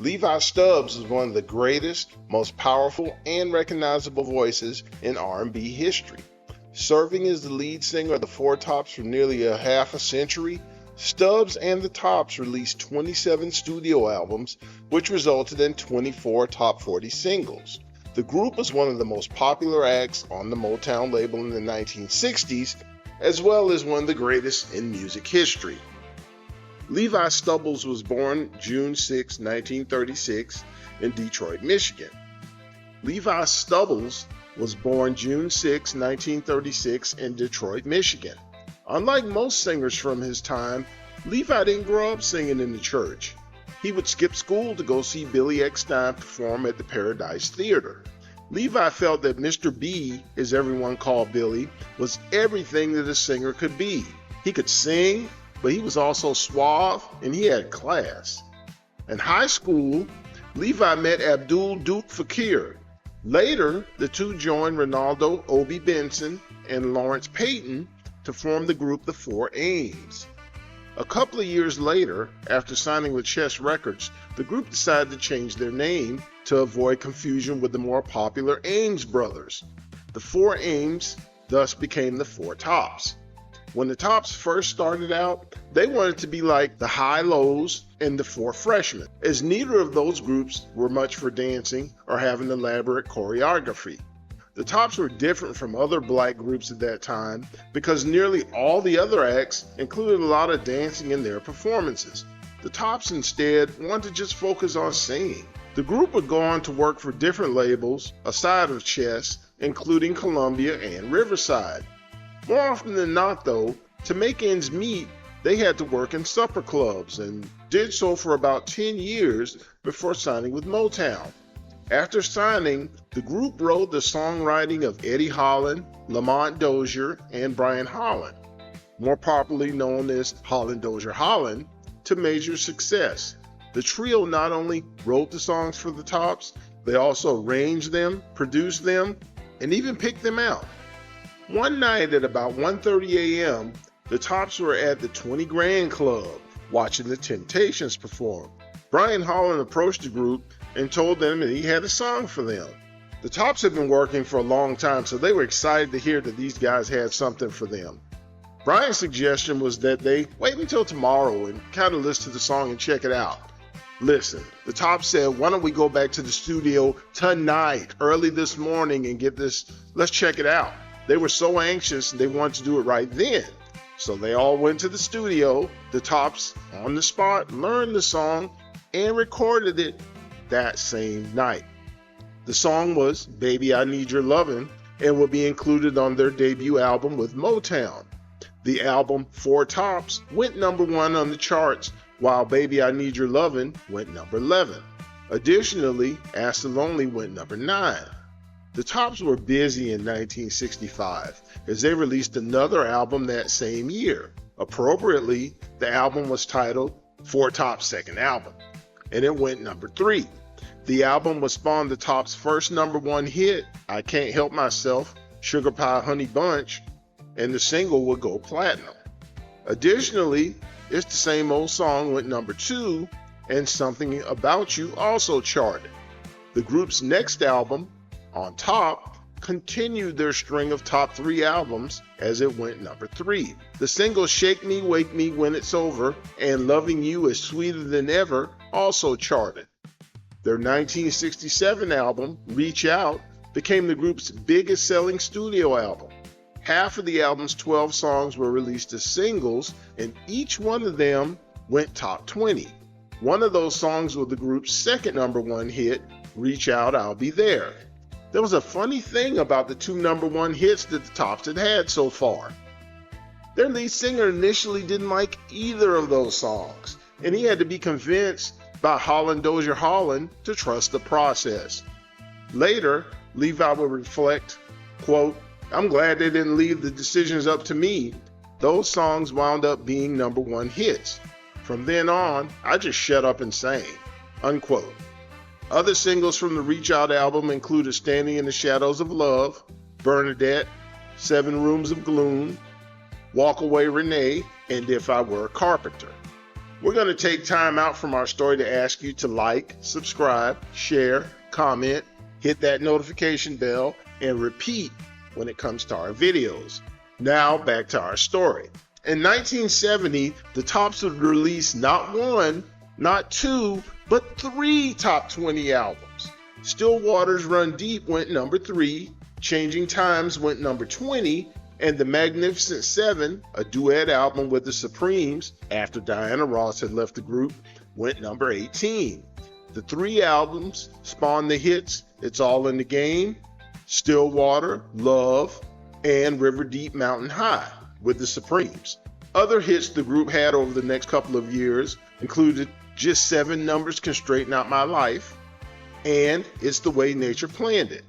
Levi Stubbs is one of the greatest, most powerful, and recognizable voices in R&B history. Serving as the lead singer of the Four Tops for nearly a half a century, Stubbs and the Tops released 27 studio albums, which resulted in 24 top 40 singles. The group was one of the most popular acts on the Motown label in the 1960s, as well as one of the greatest in music history. Levi Stubbs was born June 6, 1936, in Detroit, Michigan. Levi Stubbs was born June 6, 1936, in Detroit, Michigan. Unlike most singers from his time, Levi didn't grow up singing in the church. He would skip school to go see Billy Eckstine perform at the Paradise Theater. Levi felt that Mr. B, as everyone called Billy, was everything that a singer could be. He could sing, but he was also suave and he had class. In high school, Levi met Abdul Duke Fakir. Later, the two joined Ronaldo Obi Benson and Lawrence Payton to form the group The Four Ames. A couple of years later, after signing with Chess Records, the group decided to change their name to avoid confusion with the more popular Ames brothers. The Four Ames thus became the Four Tops. When the Tops first started out, they wanted to be like the High-Lows and the Four Freshmen, as neither of those groups were much for dancing or having elaborate choreography. The Tops were different from other black groups at that time because nearly all the other acts included a lot of dancing in their performances. The Tops instead wanted to just focus on singing. The group would go on to work for different labels aside of Chess, including Columbia and Riverside. More often than not, though, to make ends meet, they had to work in supper clubs and did so for about 10 years before signing with Motown. After signing, the group wrote the songwriting of Eddie Holland, Lamont Dozier, and Brian Holland, more popularly known as Holland Dozier Holland, to major success. The trio not only wrote the songs for the Tops, they also arranged them, produced them, and even picked them out. One night at about 1:30 a.m., the Tops were at the 20 Grand Club watching the Temptations perform. Brian Holland approached the group and told them that he had a song for them. The Tops had been working for a long time, so they were excited to hear that these guys had something for them. Brian's suggestion was that they wait until tomorrow and kind of listen to the song and check it out. Listen, the Tops said, why don't we go back to the studio tonight, early this morning, and let's check it out. They were so anxious they wanted to do it right then. So they all went to the studio. The Tops, on the spot, learned the song and recorded it that same night. The song was Baby I Need Your Lovin' and will be included on their debut album with Motown. The album Four Tops went number 1 on the charts, while Baby I Need Your Lovin' went number 11. Additionally, Ask the Lonely went number 9. The Tops were busy in 1965 as they released another album that same year. Appropriately, the album was titled Four Tops' Second Album, and it went number 3. The album would spawn the Tops' first number 1 hit, I Can't Help Myself, Sugar Pie Honey Bunch, and the single would go platinum. Additionally, It's the Same Old Song went number 2, and Something About You also charted. The group's next album, On Top, continued their string of top 3 albums as it went number 3. The singles Shake Me, Wake Me When It's Over and Loving You Is Sweeter Than Ever also charted. Their 1967 album, Reach Out, became the group's biggest selling studio album. Half of the album's 12 songs were released as singles, and each one of them went top 20. One of those songs was the group's second number 1 hit, Reach Out, I'll Be There. There was a funny thing about the 2 number 1 hits that the Tops had had so far. Their lead singer initially didn't like either of those songs, and he had to be convinced by Holland Dozier Holland to trust the process. Later, Levi would reflect, quote, I'm glad they didn't leave the decisions up to me. Those songs wound up being number 1 hits. From then on, I just shut up and sang, unquote. Other singles from the Reach Out album included Standing in the Shadows of Love, Bernadette, 7 Rooms of Gloom, Walk Away Renee, and If I Were a Carpenter. We're going to take time out from our story to ask you to like, subscribe, share, comment, hit that notification bell, and repeat when it comes to our videos. Now back to our story. In 1970, the Tops would release not one, not two, but 3 top 20 albums. Still Waters Run Deep went number 3, Changing Times went number 20, and The Magnificent Seven, a duet album with the Supremes after Diana Ross had left the group, went number 18. The 3 albums spawned the hits It's All in the Game, Stillwater, Love, and River Deep Mountain High with the Supremes. Other hits the group had over the next couple of years included Just 7 Numbers Can Straighten Out My Life and It's the Way Nature Planned It.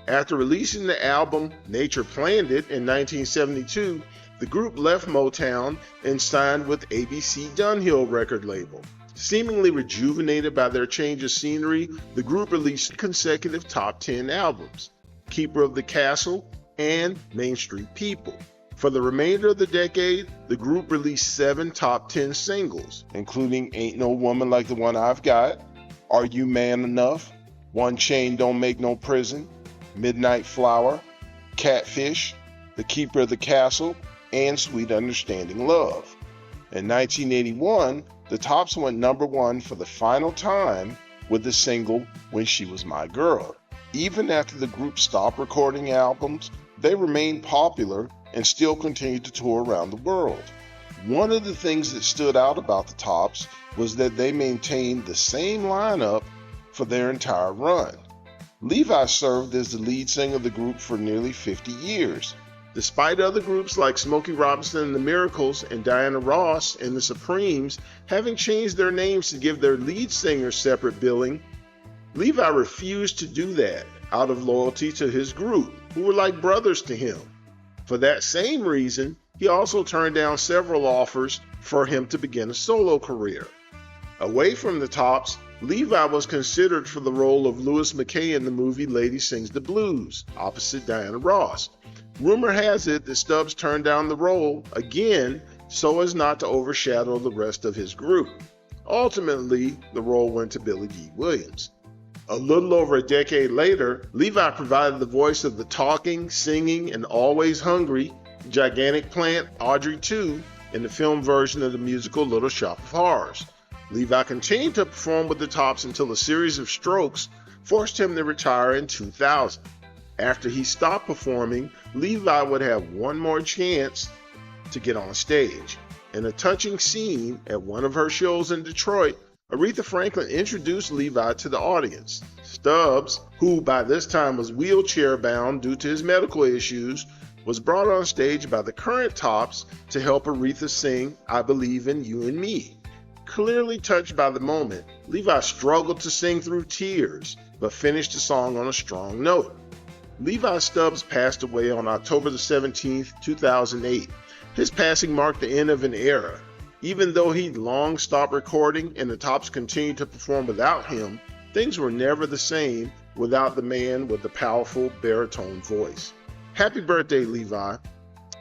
After releasing the album Nature Planned It in 1972, the group left Motown and signed with ABC Dunhill record label. Seemingly rejuvenated by their change of scenery, the group released consecutive top 10 albums, Keeper of the Castle and Main Street People. For the remainder of the decade, the group released 7 top 10 singles, including Ain't No Woman Like the One I've Got, Are You Man Enough, One Chain Don't Make No Prison, Midnight Flower, Catfish, The Keeper of the Castle, and Sweet Understanding Love. In 1981, the Tops went number 1 for the final time with the single When She Was My Girl. Even after the group stopped recording albums, they remained popular and still continued to tour around the world. One of the things that stood out about the Tops was that they maintained the same lineup for their entire run. Levi served as the lead singer of the group for nearly 50 years. Despite other groups like Smokey Robinson and the Miracles and Diana Ross and the Supremes having changed their names to give their lead singer separate billing, Levi refused to do that out of loyalty to his group, who were like brothers to him. For that same reason, he also turned down several offers for him to begin a solo career. Away from the Tops, Levi was considered for the role of Louis McKay in the movie Lady Sings the Blues, opposite Diana Ross. Rumor has it that Stubbs turned down the role again so as not to overshadow the rest of his group. Ultimately, the role went to Billy Dee Williams. A little over a decade later, Levi provided the voice of the talking, singing, and always hungry gigantic plant Audrey II in the film version of the musical Little Shop of Horrors. Levi continued to perform with the Tops until a series of strokes forced him to retire in 2000. After he stopped performing, Levi would have one more chance to get on stage. In a touching scene at one of her shows in Detroit, Aretha Franklin introduced Levi to the audience. Stubbs, who by this time was wheelchair-bound due to his medical issues, was brought on stage by the current Tops to help Aretha sing I Believe in You and Me. Clearly touched by the moment, Levi struggled to sing through tears, but finished the song on a strong note. Levi Stubbs passed away on October 17, 2008. His passing marked the end of an era. Even though he'd long stopped recording and the Tops continued to perform without him, things were never the same without the man with the powerful baritone voice. Happy birthday, Levi.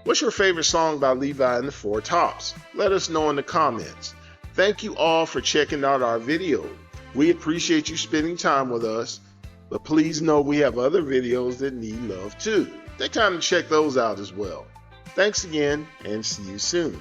What's your favorite song by Levi and the Four Tops? Let us know in the comments. Thank you all for checking out our video. We appreciate you spending time with us, but please know we have other videos that need love too. Take time to check those out as well. Thanks again and see you soon.